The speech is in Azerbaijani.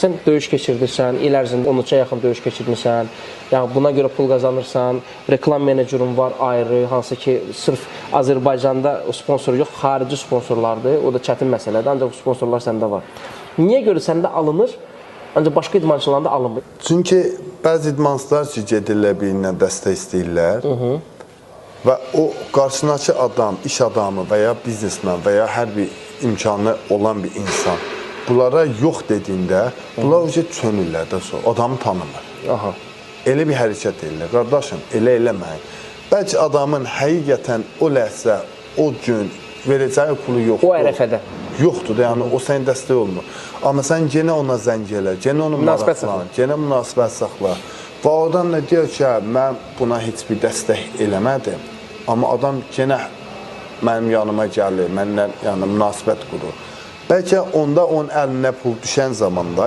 sən döyüş keçirdirsən, il ərzində 13-ə yaxın döyüş keçirmirsən, yəni buna görə pul qazanırsan, reklam menecerun var ayrı, hansı ki, sırf Azərbaycanda sponsor yox, xarici sponsorlardır, o da çətin məsələdir, ancaq sponsorlar səndə var. Niyə görə səndə alınır, ancaq başqa idmançılarında alınmır? Çünki bəzi idmançılar ki, gedirlər birindən dəstək istəyirlər və o qarşısındakı adam, iş adamı və ya biznesmen və ya hər bir imkanı olan bir insan bunlara yox dediyində, bunlar uca çönürlər də sonra, adamı tanımır. Aha. Elə bir hərəkət edirlər, qardaşım, elə eləməyin. Bəlkə adamın həqiqətən o ləhzə, o gün verəcəyi pulu yoxdur. O ərəfədə. Yoxdur da, yəni o sənin dəstək olmur. Amma sən genə ona zəng elə, genə onu maraqlan, genə münasibət saxla. Və oradan da deyir ki, mən buna heç bir dəstək eləmədim. Amma adam genə mənim yanıma gəlir, mənlə yəni münasibət qurur. Bəlkə onda onun əlinə pul düşən zamanda